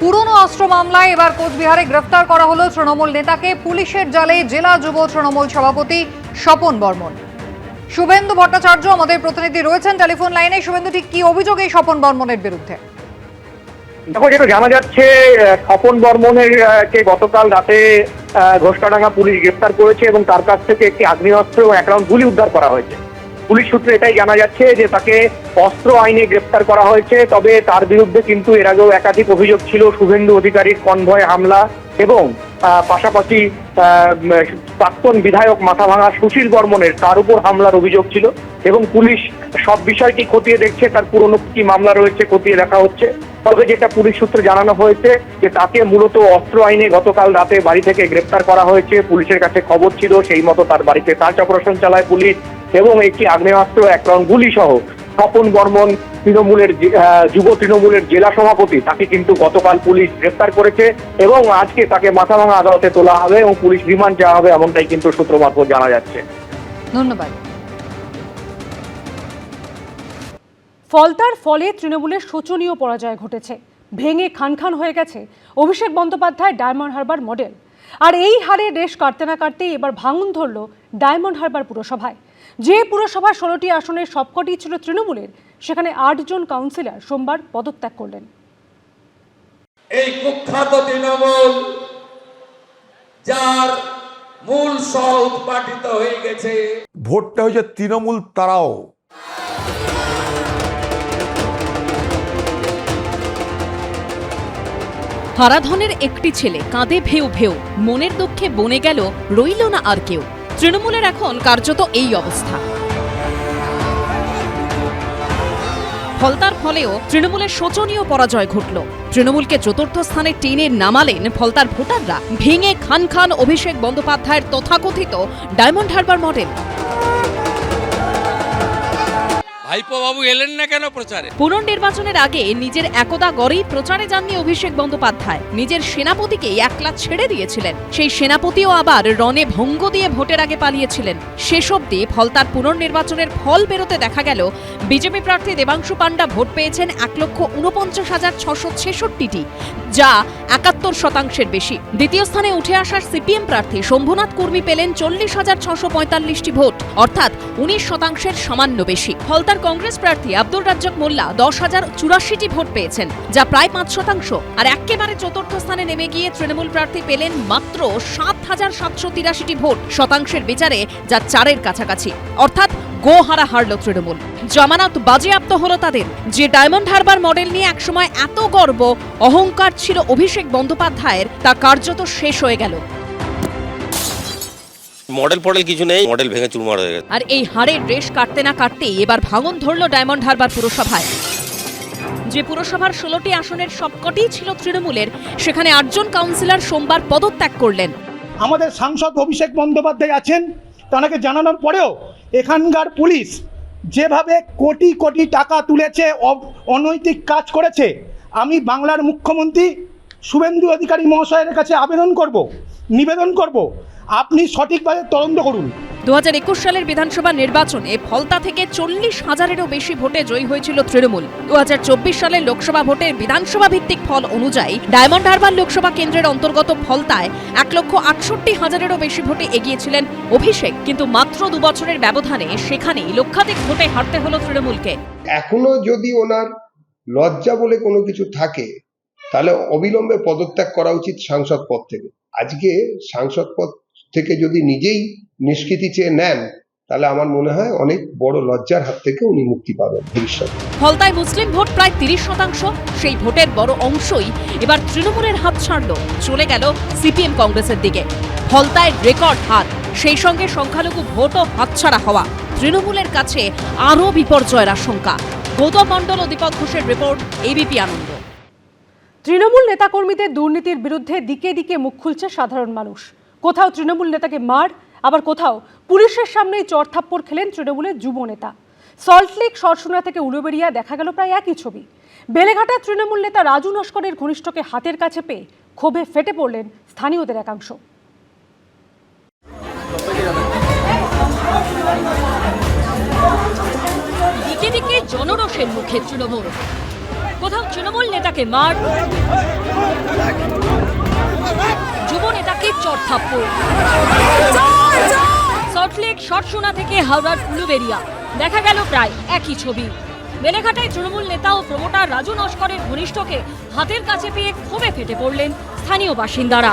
পুরনো অস্ত্র মামলায় এবার কোচবিহারে গ্রেফতার করা হলো তৃণমূল নেতাকে। পুলিশের জালে জেলা যুব তৃণমূল সভাপতি স্বপন বর্মন। শুভেন্দু ভট্টাচার্য আমাদের প্রতিনিধি রয়েছেন টেলিফোন লাইনে। শুভেন্দু, ঠিক কি অভিযোগ এই স্বপন বর্মনের বিরুদ্ধে? দেখো, যেটা জানা যাচ্ছে, স্বপন বর্মনের কে গতকাল রাতে ঘোষকাডাঙ্গা পুলিশ গ্রেফতার করেছে এবং তার কাছ থেকে একটি আগ্নেয়াস্ত্র ও 1 রাউন্ড গুলি উদ্ধার করা হয়েছে। পুলিশ সূত্রে এটাই জানা যাচ্ছে যে তাকে অস্ত্র আইনে গ্রেফতার করা হয়েছে। তবে তার বিরুদ্ধে কিন্তু এর আগেও একাধিক অভিযোগ ছিল, শুভেন্দু অধিকারীর কনভয় হামলা এবং পাশাপাশি প্রাক্তন বিধায়ক মাথাভাঙা সুশীল বর্মনের তার উপর হামলার অভিযোগ ছিল এবং পুলিশ সব বিষয়টি খতিয়ে দেখছে। তার পুরনো কি মামলা রয়েছে খতিয়ে দেখা হচ্ছে। তবে যেটা পুলিশ সূত্রে জানানো হয়েছে যে তাকে মূলত অস্ত্র আইনে গতকাল রাতে বাড়ি থেকে গ্রেফতার করা হয়েছে। পুলিশের কাছে খবর ছিল, সেই মতো তার বাড়িতে সার্চ অপারেশন চালায় পুলিশ এবং একটি আগ্নেয়াস্ত্র 1 রাউন্ড গুলি সহ স্বপন বর্মন যুব তৃণমূলের জেলা সভাপতি, তাকে কিন্তু গতকাল পুলিশ গ্রেফতার করেছে এবং আজকে তাকে মাথাভাঙা আদালতে তোলা হবে এবং পুলিশ রিমান্ড চাওয়া হবে, এমনটাই কিন্তু সূত্র মারফত জানা যাচ্ছে। ধন্যবাদ। ফলতার ফলে তৃণমূলের শোচনীয় পরাজয় ঘটেছে। ভেঙে খান হয়ে গেছে অভিষেক বন্দ্যোপাধ্যায় ডায়মন্ড হারবার মডেল। আর এই হারে রেশ কাটতে না কাটতেই এবার ভাঙন ধরল ডায়মন্ড হারবার পুরসভায়। যে পুরসভার 16টি আসনের সবকটি ছিল তৃণমূলের, সেখানে 8 জন কাউন্সিলর সোমবার পদত্যাগ করলেন। এই কুখ্যাত তৃণমূল, যার মূল সহ উৎপাটিত হয়ে গেছে, ভোটটা হয়েছে তৃণমূল তারাও। হারাধনের একটি ছেলে কাঁদে ভেউ ভেউ, মনের দুঃখে বনে গেল রইল না আর কেউ। তৃণমূলের এখন কার্যত এই অবস্থা। ফলতার ফলেও তৃণমূলের শোচনীয় পরাজয় ঘটল। তৃণমূলকে 4র্থ স্থানে টেনে নামালেন ফলতার ভোটাররা। ভেঙে খান অভিষেক বন্দ্যোপাধ্যায়ের তথাকথিত ডায়মন্ড হারবার মডেল। ভাইপো বাবু এলেন না কেন প্রচারে? পুনর্নির্বাচনের আগে নিজের একদা গড়েই প্রচারে যাননি অভিষেক বন্দ্যোপাধ্যায়। নিজের সেনাপতিকে একলা ছেড়ে দিয়েছিলেন। সেই সেনাপতিও আবার রণে ভঙ্গ দিয়ে ভোটের আগে পালিয়েছিলেন। শেষ অবধি ফলতার পুনর্নির্বাচনের ফল বেরোতে দেখা গেল বিজেপি প্রার্থী দেবাংশু পাণ্ডা ভোট পেয়েছেন 1,49,666টি, যা 71% বেশি। দ্বিতীয় স্থানে উঠে আসার সিপিএম প্রার্থী শম্ভুনাথ কুর্মী পেলেন 40,645টি ভোট, অর্থাৎ 19% সামান্য বেশি। ফলতার কংগ্রেস প্রার্থী আব্দুল রাজ্জাক মোল্লা 10,084টি ভোট পেয়েছেন, যা প্রায় 5%। আর একেবারে 4র্থ স্থানে নেমে গিয়ে তৃণমূল প্রার্থী পেলেন মাত্র 7,783টি ভোট, শতাংশের বিচারে যা 4-এর কাছাকাছি। অর্থাৎ গোহারা হারল তৃণমূল। জামানত বাজেয়াপ্ত হলো তাদের। যে ডায়মন্ড হারবার মডেল নিয়ে একসময় এত গর্ব অহংকার ছিল অভিষেক বন্দ্যোপাধ্যায়ের, তা কার্যত শেষ হয়ে গেল। মডেল কিছু নেই, মডেল ভেঙে চুরমার হয়ে গেছে। আর এই হারের রেশ কাটতে না কাটতেই এবার ভাঙন ধরল ডায়মন্ড হারবার পুরসভায়। যে পুরসভার 16টি আসনের সবকটি ছিল তৃণমূলের, সেখানে 8 জন কাউন্সিলর সোমবার পদত্যাগ করলেন। আমাদের সাংসদ অভিষেক বন্দ্যোপাধ্যায় আছেন, তাকে জানানোর পরেও এখানকার পুলিশ যেভাবে কোটি কোটি টাকা তুলেছে, অনৈতিক কাজ করেছে, আমি বাংলার মুখ্যমন্ত্রী শুভেন্দু অধিকারী মহাশয়ের কাছে নিবেদন করব আপনি সঠিকভাবে তদন্ত করুন। 2021 সালের বিধানসভা নির্বাচনে ফলতা থেকে 40,000-এরও বেশি ভোটে জয়ী হয়েছিল তৃণমূল। 2024 সালের লোকসভা ভোটের বিধানসভা ভিত্তিক ফল অনুযায়ী ডায়মন্ড হারবার লোকসভা কেন্দ্রের অন্তর্গত ফলতায় 1,68,000-এরও বেশি ভোটে এগিয়েছিলেন অভিষেক। কিন্তু মাত্র 2 বছরের ব্যবধানে সেখানেই লক্ষাধিক ভোটে হারতে হলো তৃণমূলকে। এখনো যদি ওনার লজ্জা বলে কোনো কিছু থাকে, তাহলে অবিলম্বে পদত্যাগ করা উচিত সাংসদ পদ থেকে। আজকে সাংসদ পদ থেকে যদি নিজেই নিষ্কৃতি চেয়ে নেন, তাহলে আমার মনে হয় অনেক বড় লজ্জার হাত থেকে উনি মুক্তি পাবেন ভবিষ্যতে। ফলতায় মুসলিম ভোট প্রায় 30%। সেই ভোটের বড় অংশই এবার তৃণমূলের হাত ছাড়ল, চলে গেল সিপিএম কংগ্রেসের দিকে। ফলতায় রেকর্ড হার, সেই সঙ্গে সংখ্যালঘু ভোটও হাতছাড়া হওয়া। তৃণমূলের কাছে আরও বিপর্যয়ের আশঙ্কা। গৌতম মণ্ডল ও দীপক ঘোষের রিপোর্ট, এবিপি আনন্দ। তৃণমূল নেতাকর্মীদের দুর্নীতির বিরুদ্ধে দিকে দিকে মুখ খুলছে সাধারণ মানুষ। কোথাও তৃণমূল নেতাকে মার, আবার কোথাও পুলিশের সামনেই চড়থাপ্পড় খেলেন তৃণমূলের যুব নেতা। সল্টলেক সরসুনা থেকে উলুবেড়িয়া দেখা গেল প্রায় একই ছবি। বেলেঘাটার তৃণমূল নেতা রাজু নস্করের ঘনিষ্ঠকে হাতের কাছে পেয়ে ক্ষোভে ফেটে পড়লেন স্থানীয়দের একাংশ। দিকে দিকে জনরোষের মুখে তৃণমূল। কোথাও তৃণমূল নেতাকে মার, চড়থাপ্পড়। সল্টলেক শর্টসোনা থেকে হাওড়ার উলুবেড়িয়া দেখা গেল প্রায় একই ছবি। বেলেঘাটায় তৃণমূল নেতা ও প্রমোটার রাজু নস্করের ঘনিষ্ঠকে হাতের কাছে পেয়ে ক্ষোভে ফেটে পড়লেন স্থানীয় বাসিন্দারা।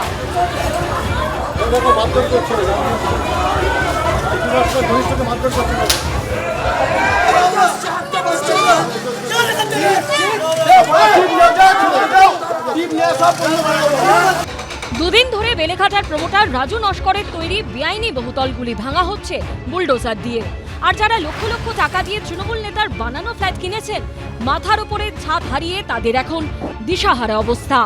দুদিন ধরে বেলেঘাটার প্রমোটার রাজু নস্করের তৈরি বেআইনি বহুতলগুলি ভাঙা হচ্ছে বুলডোজার দিয়ে। আর যারা লক্ষ লক্ষ টাকা দিয়ে তৃণমূল নেতার বানানো ফ্ল্যাট কিনেছেন, মাথার উপরে ছাদ হারিয়ে তাদের এখন দিশাহারা অবস্থা।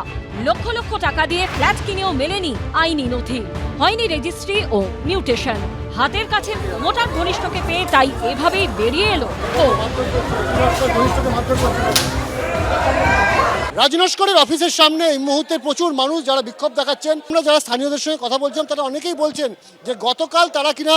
লক্ষ লক্ষ টাকা দিয়ে ফ্ল্যাট কিনেও মেলেনি আইনি নথি, হয়নি রেজিস্ট্রি ও মিউটেশন। হাতের কাছে প্রমোটার ঘনিষ্ঠকে পেয়ে তাই এভাবেই বেরিয়ে এলো ও রাজু নস্করের অফিসের সামনে এই মুহূর্তে প্রচুর মানুষ যারা বিক্ষোভ দেখাচ্ছেন। আমরা যারা স্থানীয়দের সঙ্গে কথা বলছিলাম তারা অনেকেই বলছেন যে গতকাল তারা কিনা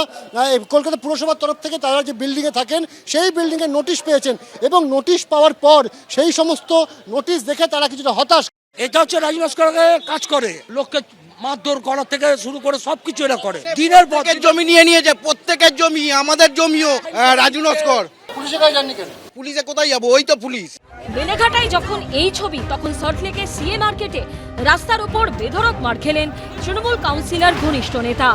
কলকাতা পুরসভার তরফ থেকে তারা যে বিল্ডিংয়ে থাকেন সেই বিল্ডিংয়ে নোটিশ পেয়েছেন এবং নোটিশ পাওয়ার পর সেই সমস্ত নোটিশ দেখে তারা কিছুটা হতাশ। এটা হচ্ছে রাজু নস্করের কাজ করে, লোককে মারধর করা থেকে শুরু করে সবকিছু এরা করে। দিনের পর জমি নিয়ে নিয়েছে, প্রত্যেকের জমি, আমাদের জমিও। রাজু নস্কর পুলিশের কাছে যাননি কেন? পুলিশে কোথায় যাবো, ওই তো পুলিশ। বেলেঘাটায় যখন এই ছবি, তখন সল্টলেকের সিএ মার্কেটে রাস্তার উপর বেধড়ক মার খেলেন তৃণমূল কাউন্সিলর ঘনিষ্ঠ নেতা।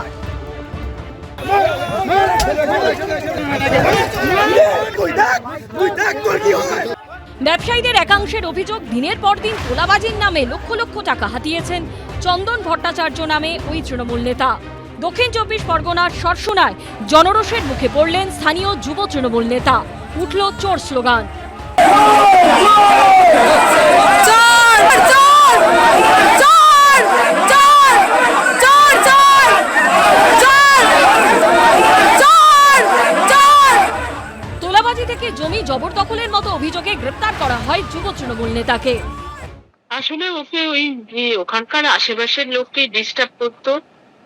ব্যবসায়ীদের একাংশের অভিযোগ, দিনের পর দিন তোলাবাজির নামে লক্ষ লক্ষ টাকা হাতিয়েছেন চন্দন ভট্টাচার্য নামে ওই তৃণমূল নেতা। দক্ষিণ 24 পরগনার শর্টসোনায় জনরোষের মুখে পড়লেন স্থানীয় যুব তৃণমূল নেতা। উঠল চোর স্লোগান। তোলাবাজি থেকে জমি জবরদখলের মতো অভিযোগে গ্রেপ্তার করা হয় যুব তৃণমূল নেতাকে। আসলে ওকে ওই যে ওখানকার আশেপাশের লোককে ডিস্টার্ব করতো,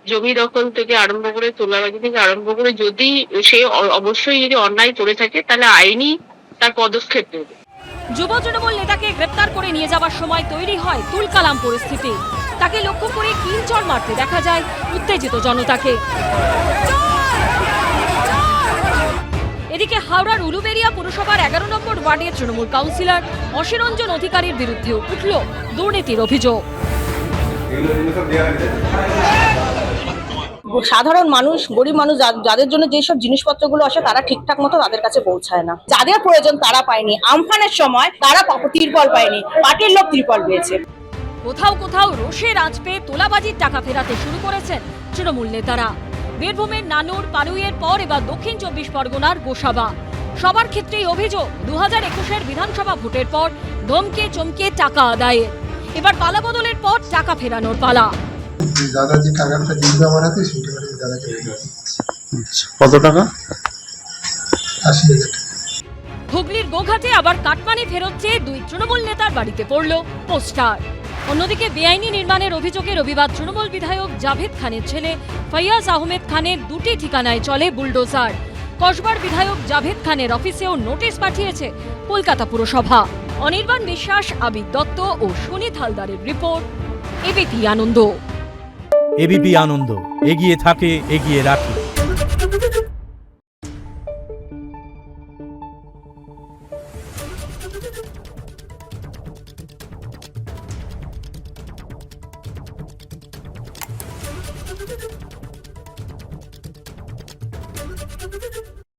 জমি দখল থেকে আরম্ভ করে তোলাবাজি থেকে আরম্ভ করে, যদি সে অবশ্যই যদি অন্যায় করে থাকে তাহলে আইনি তার পদক্ষেপ নেবে। যুব তৃণমূল নেতাকে গ্রেপ্তার করে নিয়ে যাওয়ার সময় তৈরি হয় তুলকালাম পরিস্থিতি। তাকে লক্ষ্য করে কিলচড় মারতে দেখা যায় উত্তেজিত জনতাকে। এদিকে হাওড়ার উলুবেড়িয়া পুরসভার 11 নম্বর ওয়ার্ডের তৃণমূল কাউন্সিলর অশিরঞ্জন অধিকারীর বিরুদ্ধে উঠল দুর্নীতির অভিযোগ। সাধারণ মানুষ, গরিব মানুষ, যাদের জন্য যেসব জিনিসপত্রগুলো আসে তারা ঠিকঠাক মতো তাদের কাছে পৌঁছায় না। যাদের প্রয়োজন তারা পায়নি। আমফানের সময় তারা তিরপল পায়নি, পার্টির লোক তিরপল পেয়েছে। কোথাও কোথাও রোষের আঁচ পেয়ে তোলাবাজির টাকা ফেরাতে শুরু করেছেন তৃণমূল নেতারা। বীরভূমের নানুর, পারুইয়ের পর এবার দক্ষিণ 24 পরগনার গোসাবা। সবার ক্ষেত্রেই অভিযোগ 2021-এর বিধানসভা ভোটের পর ধমকে চমকে টাকা আদায়ের। এবার পালা বদলের পর টাকা ফেরানোর পালা। দাদা যে টাকাটা জিতবে আমার হাতে, সেটা দাদাকে কত টাকা? 80,000 টাকা। হুগলির গোঘাটে আবার কাটমানি ফেরত চেয়ে দুই তৃণমূল নেতার বাড়িতে পড়ল পোস্টার। অন্যদিকে বেআইনি নির্মাণের অভিযোগে রবিবার তৃণমূল বিধায়ক জাভেদ খানের ছেলে ফৈয়াজ আহমেদ খানের দুটি ঠিকানায় চলে বুলডোজার। কসবার বিধায়ক জাভেদ খানের অফিসেও নোটিশ পাঠিয়েছে কলকাতা পুরসভা। অনির্বাণ বিশ্বাস, আবিদ দত্ত ও সুনীত হালদারের রিপোর্ট, এবিপি আনন্দ। এবিপি আনন্দ, এগিয়ে থাকে, এগিয়ে রাখে।